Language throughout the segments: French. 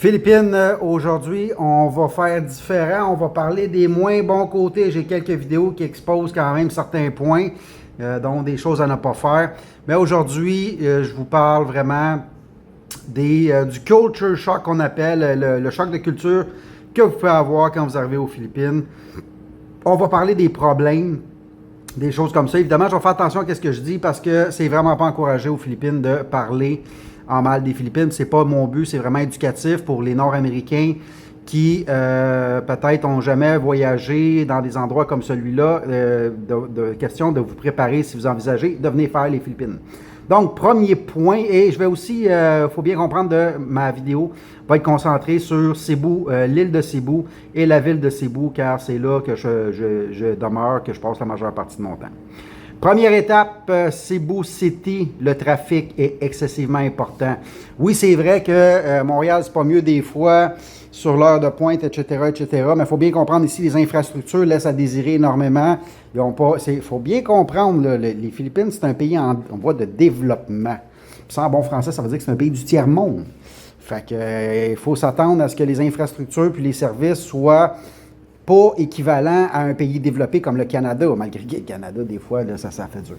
Philippines, aujourd'hui, on va faire différent. On va parler des moins bons côtés. J'ai quelques vidéos qui exposent quand même certains points, dont des choses à ne pas faire. Mais aujourd'hui, je vous parle vraiment du culture shock qu'on appelle, le choc de culture que vous pouvez avoir quand vous arrivez aux Philippines. On va parler des problèmes, des choses comme ça. Évidemment, je vais faire attention à ce que je dis parce que c'est vraiment pas encouragé aux Philippines de parler en mal des Philippines. C'est pas mon but, c'est vraiment éducatif pour les Nord-Américains qui peut-être n'ont jamais voyagé dans des endroits comme celui-là. Question de vous préparer si vous envisagez de venir faire les Philippines. Donc, premier point, et je vais aussi, faut bien comprendre de ma vidéo, va être concentrée sur Cebu, l'île de Cebu et la ville de Cebu, car c'est là que je demeure, que je passe la majeure partie de mon temps. Première étape, Cebu City, le trafic est excessivement important. Oui, c'est vrai que Montréal, c'est pas mieux des fois sur l'heure de pointe, etc., etc., mais il faut bien comprendre ici, les infrastructures laissent à désirer énormément. Il faut bien comprendre, là, les Philippines, c'est un pays en voie de développement. Puis ça, en bon français, ça veut dire que c'est un pays du tiers-monde. Fait que, il faut s'attendre à ce que les infrastructures puis les services soient pas équivalent à un pays développé comme le Canada, malgré que le Canada, des fois, là, ça fait dur.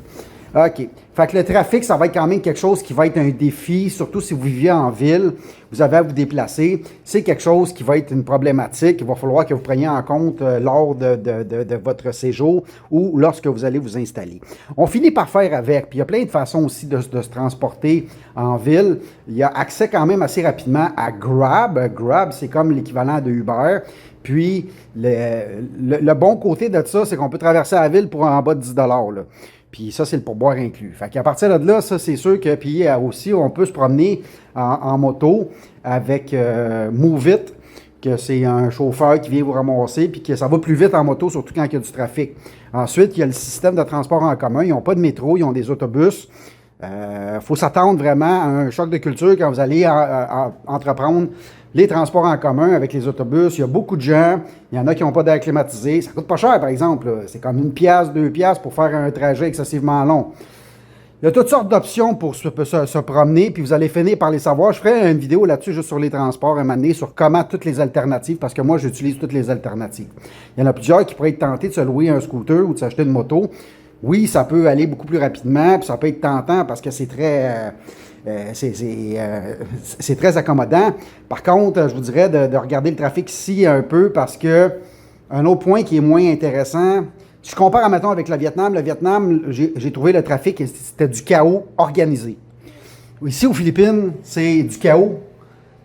OK. Fait que le trafic, ça va être quand même quelque chose qui va être un défi, surtout si vous vivez en ville, vous avez à vous déplacer. C'est quelque chose qui va être une problématique. Il va falloir que vous preniez en compte lors de votre séjour ou lorsque vous allez vous installer. On finit par faire avec. Puis il y a plein de façons aussi de se transporter en ville. Il y a accès quand même assez rapidement à Grab. Grab, c'est comme l'équivalent de Uber. Puis, le bon côté de ça, c'est qu'on peut traverser la ville pour en bas de 10 $. Là. Puis ça, c'est le pourboire inclus. Fait qu'à partir de là, ça, c'est sûr que, puis aussi, on peut se promener en moto avec Move It, que c'est un chauffeur qui vient vous ramasser, puis que ça va plus vite en moto, surtout quand il y a du trafic. Ensuite, il y a le système de transport en commun. Ils n'ont pas de métro, ils ont des autobus. Faut s'attendre vraiment à un choc de culture quand vous allez entreprendre les transports en commun avec les autobus. Il y a beaucoup de gens. Il y en a qui n'ont pas d'air climatisé. Ça coûte pas cher, par exemple. C'est comme 1 piastre, 2 piastres pour faire un trajet excessivement long. Il y a toutes sortes d'options pour se promener, puis vous allez finir par les savoir. Je ferai une vidéo là-dessus, juste sur les transports, un moment donné, sur comment toutes les alternatives, parce que moi, j'utilise toutes les alternatives. Il y en a plusieurs qui pourraient être tentés de se louer un scooter ou de s'acheter une moto. Oui, ça peut aller beaucoup plus rapidement, puis ça peut être tentant parce que c'est très... c'est très accommodant. Par contre, je vous dirais de regarder le trafic ici un peu parce que un autre point qui est moins intéressant, si je compare, mettons, avec le Vietnam, j'ai trouvé le trafic, c'était du chaos organisé. Ici, aux Philippines, c'est du chaos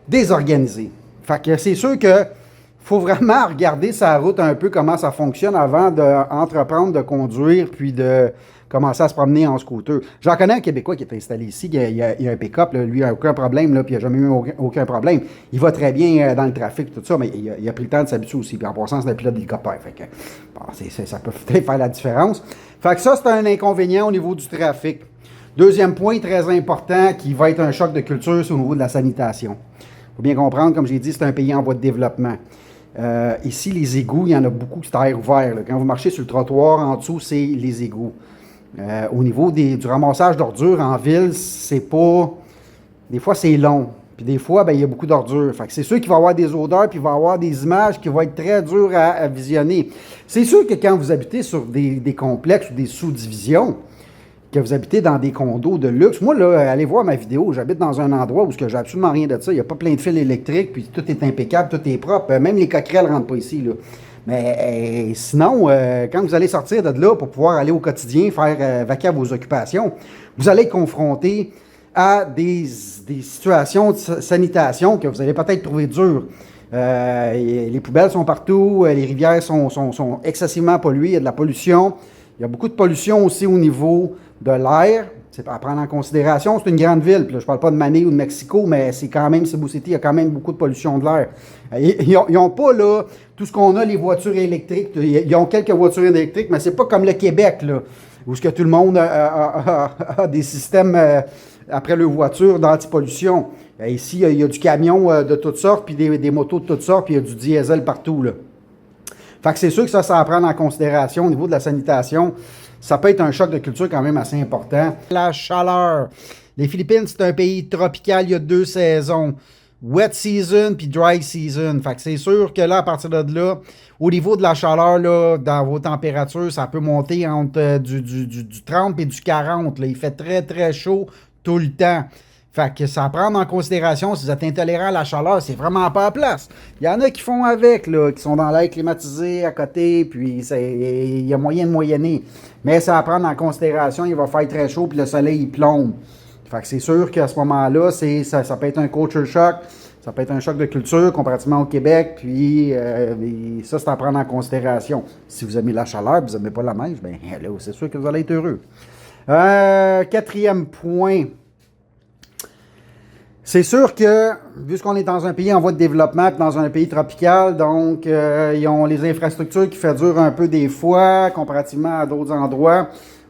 désorganisé. Fait que c'est sûr que faut vraiment regarder sa route un peu, comment ça fonctionne avant d'entreprendre de conduire, puis de commencer à se promener en scooter. J'en connais un Québécois qui est installé ici, il a un pick-up, lui, il n'a aucun problème, là, puis il n'a jamais eu aucun problème. Il va très bien dans le trafic, tout ça, mais il a pris le temps de s'habituer aussi. Puis en passant, c'est un pilote d'hélicoptère. Fait que, bon, ça peut peut-être faire la différence. Fait que ça, c'est un inconvénient au niveau du trafic. Deuxième point très important qui va être un choc de culture, c'est au niveau de la sanitation. Il faut bien comprendre, comme j'ai dit, c'est un pays en voie de développement. Ici, les égouts, il y en a beaucoup qui sont à air ouvert. Là. Quand vous marchez sur le trottoir, en dessous, c'est les égouts. Au niveau du ramassage d'ordures en ville, c'est pas... Des fois, c'est long. Puis des fois, ben, il y a beaucoup d'ordures. Fait que c'est sûr qu'il va y avoir des odeurs, puis il va y avoir des images qui vont être très dures à visionner. C'est sûr que quand vous habitez sur des complexes ou des sous-divisions, que vous habitez dans des condos de luxe. Moi, là, allez voir ma vidéo, j'habite dans un endroit où j'ai absolument rien de ça. Il n'y a pas plein de fils électriques, puis tout est impeccable, tout est propre. Même les coquerelles ne rentrent pas ici, là. Mais sinon, quand vous allez sortir de là pour pouvoir aller au quotidien, faire vaquer à vos occupations, vous allez être confronté à des situations de sanitation que vous allez peut-être trouver dures. Les poubelles sont partout, les rivières sont excessivement polluées, il y a de la pollution. Il y a beaucoup de pollution aussi au niveau de l'air. C'est à prendre en considération. C'est une grande ville. Puis là, je ne parle pas de Manille ou de Mexico, mais c'est quand même, Cebu City, il y a quand même beaucoup de pollution de l'air. Ils n'ont pas là, tout ce qu'on a, les voitures électriques. Ils ont quelques voitures électriques, mais c'est pas comme le Québec, là, où ce que tout le monde a des systèmes après leur voiture d'antipollution. Ici, il y a du camion de toutes sortes, puis des motos de toutes sortes, puis il y a du diesel partout, là. Fait que c'est sûr que ça à prendre en considération au niveau de la sanitation. Ça peut être un choc de culture quand même assez important. La chaleur. Les Philippines, c'est un pays tropical, il y a 2 saisons. wet season puis dry season. Fait que c'est sûr que là, à partir de là, au niveau de la chaleur, là, dans vos températures, ça peut monter entre du 30 et du 40. Là. Il fait très, très chaud tout le temps. Fait que ça à prendre en considération si vous êtes intolérant à la chaleur, c'est vraiment pas à place. Il y en a qui font avec, là, qui sont dans l'air climatisé à côté, puis il y a moyen de moyenner. Mais ça à prendre en considération, il va faire très chaud, puis le soleil, il plombe. Fait que c'est sûr qu'à ce moment-là, ça peut être un culture shock, ça peut être un choc de culture comparativement au Québec, puis ça, c'est à prendre en considération. Si vous aimez la chaleur, vous n'aimez pas la neige, bien là, c'est sûr que vous allez être heureux. Quatrième point. C'est sûr que, vu qu'on est dans un pays en voie de développement, dans un pays tropical, donc ils ont les infrastructures qui fait dur un peu des fois, comparativement à d'autres endroits.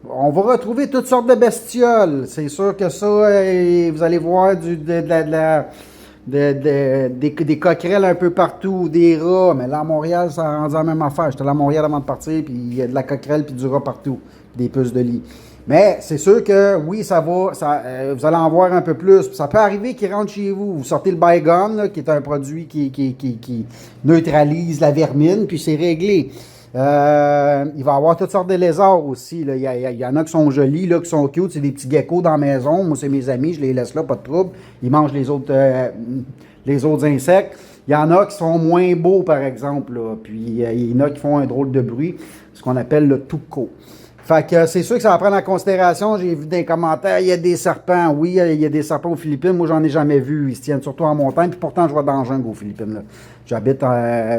On va retrouver toutes sortes de bestioles. C'est sûr que ça, vous allez voir des coquerelles un peu partout, des rats. Mais là, à Montréal, ça a rendu la même affaire. J'étais là à Montréal avant de partir, puis il y a de la coquerelle puis du rat partout, des puces de lit. Mais c'est sûr que oui, vous allez en voir un peu plus. Ça peut arriver qu'ils rentrent chez vous. Vous sortez le Baygon, là, qui est un produit qui neutralise la vermine, puis c'est réglé. Il va y avoir toutes sortes de lézards aussi. Là. Il y en a qui sont jolis, là, qui sont cute. C'est des petits geckos dans la maison. Moi, c'est mes amis, je les laisse là, pas de trouble. Ils mangent les autres insectes. Il y en a qui sont moins beaux, par exemple. Là. Puis il y en a qui font un drôle de bruit, ce qu'on appelle le touco. Fait que c'est sûr que ça va prendre en considération. J'ai vu des commentaires, il y a des serpents. Oui, il y a des serpents aux Philippines. Moi, j'en ai jamais vu. Ils se tiennent surtout en montagne. Puis pourtant, je vais dans le jungle aux Philippines. Là. J'habite,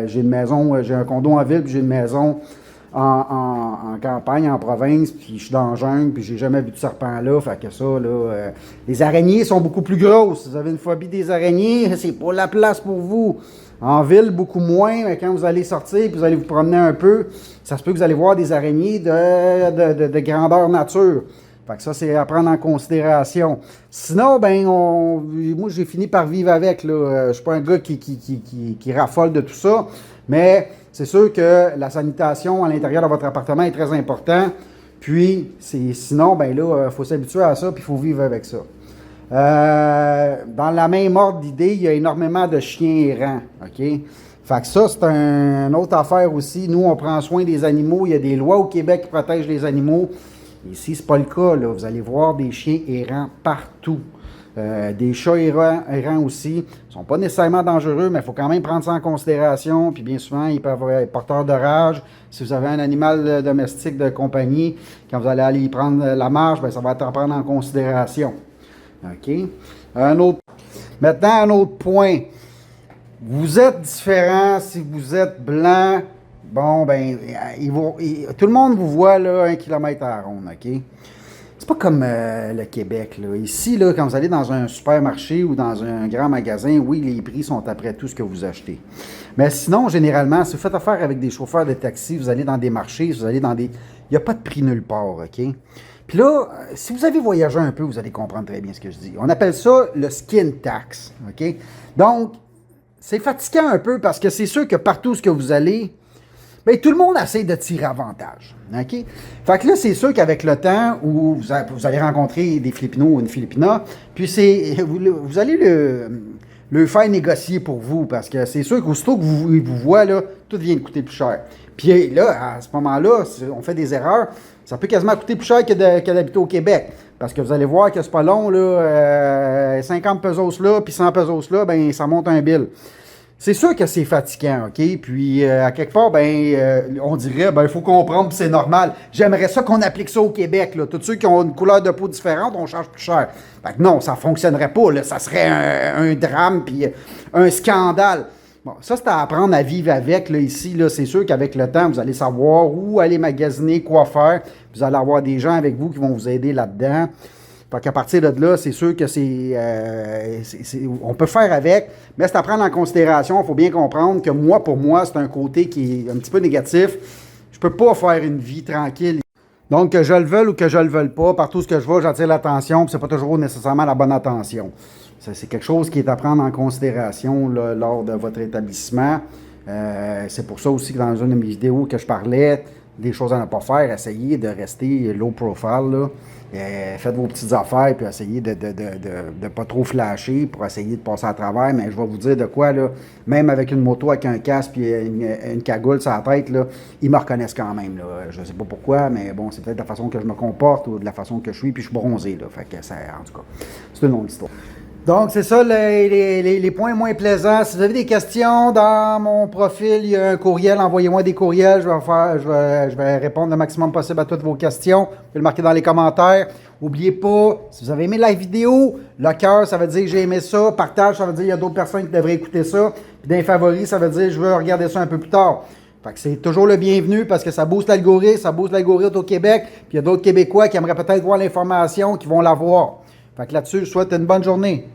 j'ai une maison, j'ai un condo en ville, puis j'ai une maison en campagne, en province. Puis je suis dans le jungle, puis j'ai jamais vu de serpent là. Fait que ça, là, les araignées sont beaucoup plus grosses. Si vous avez une phobie des araignées, c'est pas la place pour vous. En ville, beaucoup moins, mais quand vous allez sortir et vous allez vous promener un peu, ça se peut que vous allez voir des araignées de grandeur nature. Fait que ça, c'est à prendre en considération. Sinon, ben, moi, j'ai fini par vivre avec. Là. Je ne suis pas un gars qui raffole de tout ça, mais c'est sûr que la sanitation à l'intérieur de votre appartement est très important. Puis, sinon, ben là, il faut s'habituer à ça, puis il faut vivre avec ça. Dans la même ordre d'idée, il y a énormément de chiens errants, OK? Fait que ça, c'est une autre affaire aussi. Nous, on prend soin des animaux. Il y a des lois au Québec qui protègent les animaux. Ici, c'est pas le cas, là. Vous allez voir des chiens errants partout. Des chats errants aussi. Ils sont pas nécessairement dangereux, mais il faut quand même prendre ça en considération. Puis bien souvent, ils peuvent être porteurs de rage. Si vous avez un animal domestique de compagnie, quand vous allez aller y prendre la marche, bien, ça va être à prendre en considération. OK? Maintenant, un autre point. Vous êtes différent si vous êtes blanc. Bon, ben, tout le monde vous voit là 1 km à la ronde, OK? C'est pas comme le Québec, là. Ici, là, quand vous allez dans un supermarché ou dans un grand magasin, oui, les prix sont après tout ce que vous achetez. Mais sinon, généralement, si vous faites affaire avec des chauffeurs de taxi, vous allez dans des marchés, vous allez dans des... Il n'y a pas de prix nulle part, OK? Puis là, si vous avez voyagé un peu, vous allez comprendre très bien ce que je dis. On appelle ça le skin tax, OK? Donc, c'est fatigant un peu parce que c'est sûr que partout où vous allez, bien, tout le monde essaie de tirer avantage, OK? Fait que là, c'est sûr qu'avec le temps où vous allez rencontrer des Philippinos ou une Filipina, puis vous allez le faire négocier pour vous parce que c'est sûr qu'aussitôt que vous voient, là, tout vient de coûter plus cher. Puis là, à ce moment-là, si on fait des erreurs, ça peut quasiment coûter plus cher que d'habiter au Québec. Parce que vous allez voir que c'est pas long, là, 50 pesos là, puis 100 pesos là, ben ça monte un bill. C'est sûr que c'est fatigant, OK? Puis, à quelque part, ben, on dirait, ben, il faut comprendre, c'est normal. J'aimerais ça qu'on applique ça au Québec, là. Tous ceux qui ont une couleur de peau différente, on charge plus cher. Fait que non, ça fonctionnerait pas, là. Ça serait un drame, puis un scandale. Bon, ça, c'est à apprendre à vivre avec, là, ici, là. C'est sûr qu'avec le temps, vous allez savoir où aller magasiner, quoi faire. Vous allez avoir des gens avec vous qui vont vous aider là-dedans. Fait qu'à partir de là, c'est sûr que on peut faire avec, mais c'est à prendre en considération. Il faut bien comprendre que moi, pour moi, c'est un côté qui est un petit peu négatif. Je peux pas faire une vie tranquille. Donc, que je le veuille ou que je le veuille pas, partout où je vais, j'attire l'attention, puis c'est pas toujours nécessairement la bonne attention. C'est quelque chose qui est à prendre en considération là, lors de votre établissement. C'est pour ça aussi que dans une de mes vidéos que je parlais des choses à ne pas faire, essayez de rester low profile, là. Faites vos petites affaires, puis essayez de pas trop flasher pour essayer de passer à travers. Mais je vais vous dire de quoi, là, même avec une moto, avec un casque, puis une cagoule sur la tête, là, ils me reconnaissent quand même. Là. Je sais pas pourquoi, mais bon, c'est peut-être la façon que je me comporte ou de la façon que je suis, puis je suis bronzé, là. Fait que ça, en tout cas, c'est une longue histoire. Donc, c'est ça les points moins plaisants. Si vous avez des questions, dans mon profil, il y a un courriel. Envoyez-moi des courriels. Je vais répondre le maximum possible à toutes vos questions. Vous pouvez le marquer dans les commentaires. N'oubliez pas, si vous avez aimé la vidéo, le cœur, ça veut dire que j'ai aimé ça. Partage, ça veut dire qu'il y a d'autres personnes qui devraient écouter ça. Puis dans les favoris, ça veut dire que je veux regarder ça un peu plus tard. Fait que c'est toujours le bienvenu parce que ça booste l'algorithme au Québec. Puis il y a d'autres Québécois qui aimeraient peut-être voir l'information, qui vont la voir. Fait que là-dessus, je souhaite une bonne journée.